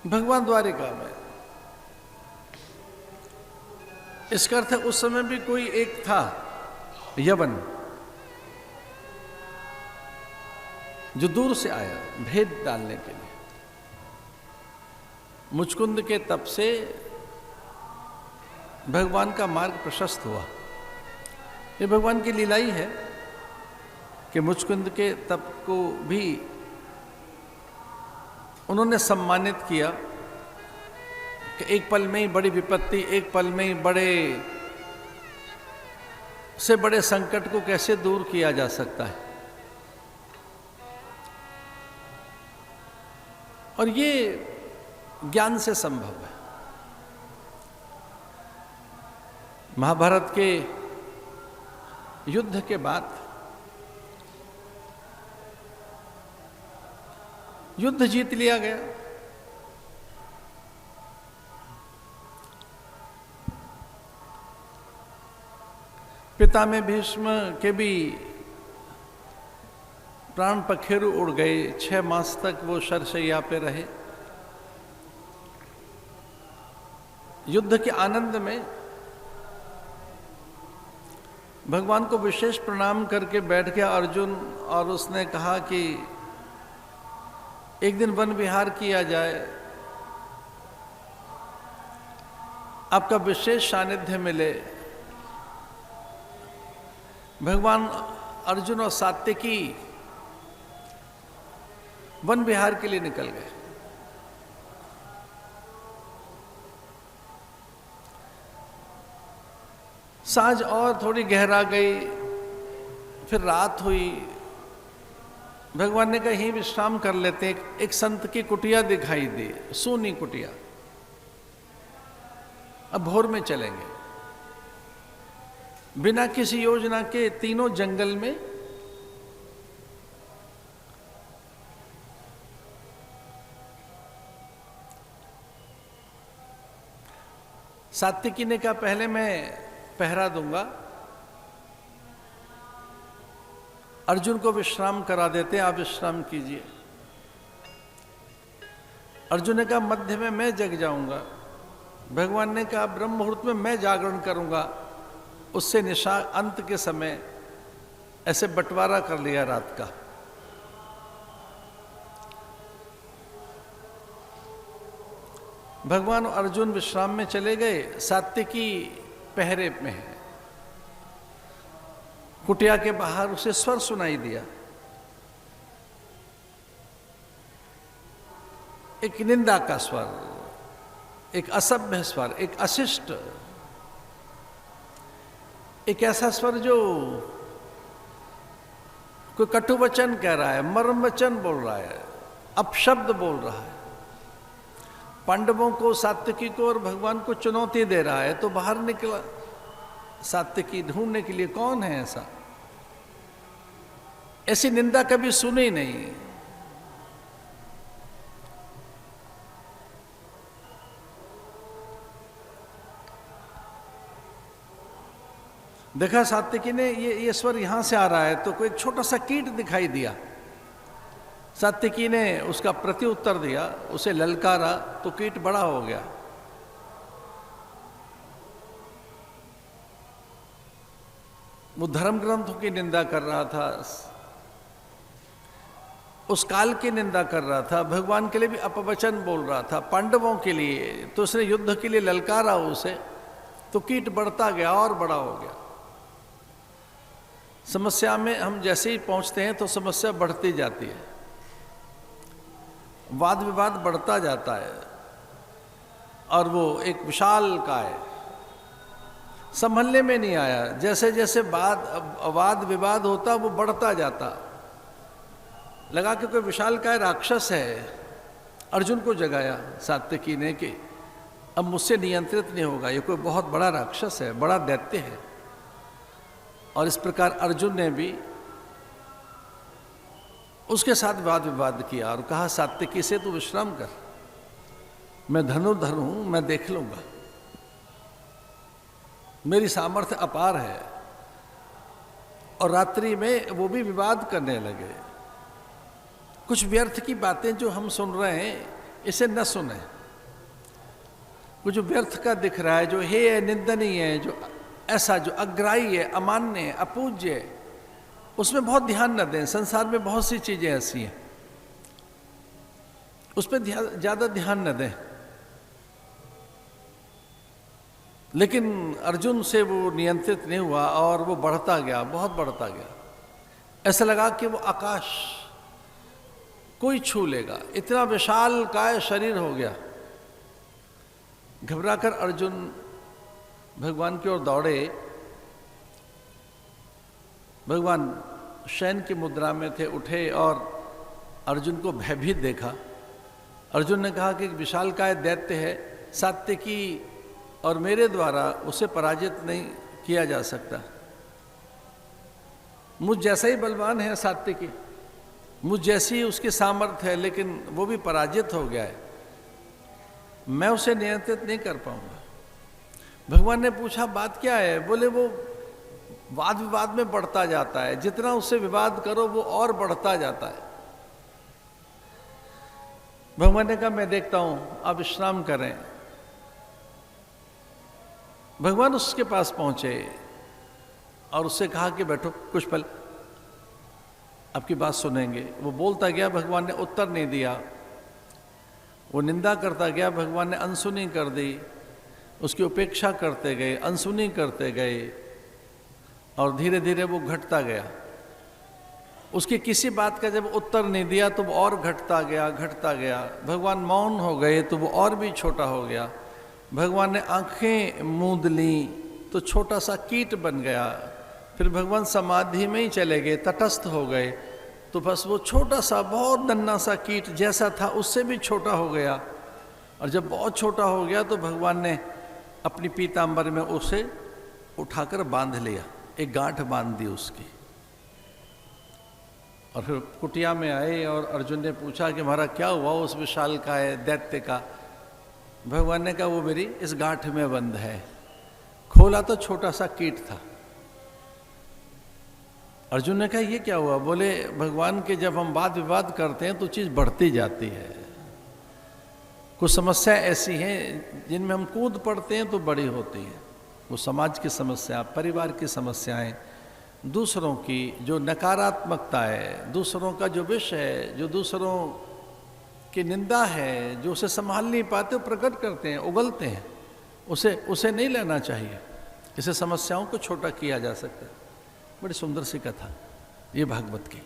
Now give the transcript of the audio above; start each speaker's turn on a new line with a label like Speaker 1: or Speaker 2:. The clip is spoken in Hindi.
Speaker 1: भगवान द्वारिका में। इसका अर्थ है उस समय भी कोई एक था यवन जो दूर से आया भेद डालने के लिए। मुचकुंद के तप से भगवान का मार्ग प्रशस्त हुआ। ये भगवान की लीला ही है कि मुचकुंद के तप को भी उन्होंने सम्मानित किया कि एक पल में ही बड़ी विपत्ति, एक पल में ही बड़े से बड़े संकट को कैसे दूर किया जा सकता है। और ये ज्ञान से संभव है। महाभारत के युद्ध के बाद युद्ध जीत लिया गया। पिता में भीष्म के भी प्राण पखेरु उड़ गए। 6 मास तक वो शरशैया पे रहे। युद्ध के आनंद में भगवान को विशेष प्रणाम करके बैठ गया अर्जुन, और उसने कहा कि एक दिन वन विहार किया जाए, आपका विशेष सानिध्य मिले। भगवान अर्जुन और सात्यकी वन विहार के लिए निकल गए। सांझ और थोड़ी गहरा गई, फिर रात हुई। भगवान ने कहा यहीं विश्राम कर लेते हैं। एक संत की कुटिया दिखाई दी, सूनी कुटिया। अब भोर में चलेंगे। बिना किसी योजना के तीनों जंगल में सात्विकी ने कहा पहले मैं पहरा दूंगा, अर्जुन को विश्राम करा देते, आप विश्राम कीजिए। अर्जुन ने कहा मध्य में मैं जग जाऊंगा। भगवान ने कहा ब्रह्म मुहूर्त में मैं जागरण करूंगा। उससे निशा अंत के समय ऐसे बंटवारा कर लिया रात का। भगवान और अर्जुन विश्राम में चले गए। सात्विकी पहरे में है। कुटिया के बाहर उसे स्वर सुनाई दिया, एक निंदा का स्वर, एक असभ्य स्वर, एक अशिष्ट, एक ऐसा स्वर जो कोई कटु वचन कह रहा है, मर्म वचन बोल रहा है, अपशब्द बोल रहा है। पांडवों को, सात्विकी को और भगवान को चुनौती दे रहा है। तो बाहर निकला सात्विकी ढूंढने के लिए, कौन है ऐसा? ऐसी निंदा कभी सुनी नहीं। देखा सात्विकी ने ये स्वर यहां से आ रहा है, तो कोई एक छोटा सा कीट दिखाई दिया। सात्विकी ने उसका प्रत्युत्तर दिया, उसे ललकारा, तो कीट बड़ा हो गया। वो धर्म ग्रंथों की निंदा कर रहा था, उस काल की निंदा कर रहा था, भगवान के लिए भी अपवचन बोल रहा था, पांडवों के लिए। तो उसने युद्ध के लिए ललकारा उसे, तो कीट बढ़ता गया और बड़ा हो गया। समस्या में हम जैसे ही पहुंचते हैं तो समस्या बढ़ती जाती है, वाद विवाद बढ़ता जाता है, और वो एक विशाल काय संभलने में नहीं आया। जैसे जैसे वाद विवाद होता वो बढ़ता जाता। लगा कि कोई विशाल काय राक्षस है। अर्जुन को जगाया सात्विकी ने कि अब मुझसे नियंत्रित नहीं होगा, ये कोई बहुत बड़ा राक्षस है, बड़ा दैत्य है। और इस प्रकार अर्जुन ने भी उसके साथ वाद विवाद किया और कहा सात्विकी से तू विश्राम कर, मैं धनुर्धर हूं, मैं देख लूंगा, मेरी सामर्थ्य अपार है। और रात्रि में वो भी विवाद करने लगे। कुछ व्यर्थ की बातें जो हम सुन रहे हैं, इसे न सुने। वो जो व्यर्थ का दिख रहा है, जो हे है, निंदनीय है, जो ऐसा जो अग्राही है, अमान्य है, अपूज्य है, उसमें बहुत ध्यान न दें। संसार में बहुत सी चीजें ऐसी हैं, उस पर ज्यादा ध्यान न दें। लेकिन अर्जुन से वो नियंत्रित नहीं हुआ और वो बढ़ता गया, बहुत बढ़ता गया। ऐसा लगा कि वो आकाश कोई छू लेगा, इतना विशाल काय शरीर हो गया। घबराकर अर्जुन भगवान की ओर दौड़े। भगवान शयन की मुद्रा में थे, उठे और अर्जुन को भयभीत देखा। अर्जुन ने कहा कि विशालकाय दैत्य है, सात्विकी और मेरे द्वारा उसे पराजित नहीं किया जा सकता। मुझ जैसा ही बलवान है सात्विकी, मुझ जैसी ही उसकी सामर्थ्य है, लेकिन वो भी पराजित हो गया है, मैं उसे नियंत्रित नहीं कर पाऊंगा। भगवान ने पूछा बात क्या है? बोले वो वाद विवाद में बढ़ता जाता है, जितना उससे विवाद करो वो और बढ़ता जाता है। भगवान ने कहा मैं देखता हूं, आप विश्राम करें। भगवान उसके पास पहुंचे और उससे कहा कि बैठो, कुछ पल आपकी बात सुनेंगे। वो बोलता गया, भगवान ने उत्तर नहीं दिया। वो निंदा करता गया, भगवान ने अनसुनी कर दी। उसकी उपेक्षा करते गए, अनसुनी करते गए और धीरे धीरे वो घटता गया। उसकी किसी बात का जब उत्तर नहीं दिया तो वो और घटता गया, घटता गया। भगवान मौन हो गए तो वो और भी छोटा हो गया। भगवान ने आंखें मूंद ली तो छोटा सा कीट बन गया। फिर भगवान समाधि में ही चले गए, तटस्थ हो गए, तो बस वो छोटा सा बहुत नन्हा सा कीट जैसा था उससे भी छोटा हो गया। और जब बहुत छोटा हो गया तो भगवान ने अपनी पीतांबर में उसे उठाकर बांध लिया, एक गांठ बांध दी उसकी। और फिर कुटिया में आए और अर्जुन ने पूछा कि हमारा क्या हुआ उस विशाल का है दैत्य का? भगवान ने कहा वो मेरी इस गांठ में बंद है। खोला तो छोटा सा कीट था। अर्जुन ने कहा ये क्या हुआ? बोले भगवान के जब हम वाद विवाद करते हैं तो चीज बढ़ती जाती है। कुछ समस्या ऐसी हैं जिनमें हम कूद पड़ते हैं तो बड़ी होती हैं। वो समाज की समस्या, परिवार की समस्याएं, दूसरों की जो नकारात्मकता है, दूसरों का जो विष है, जो दूसरों की निंदा है, जो उसे संभाल नहीं पाते, वो प्रकट करते हैं, उगलते हैं। उसे नहीं लेना चाहिए। इसे समस्याओं को छोटा किया जा सकता है। बड़ी सुंदर सी कथा ये भागवत की।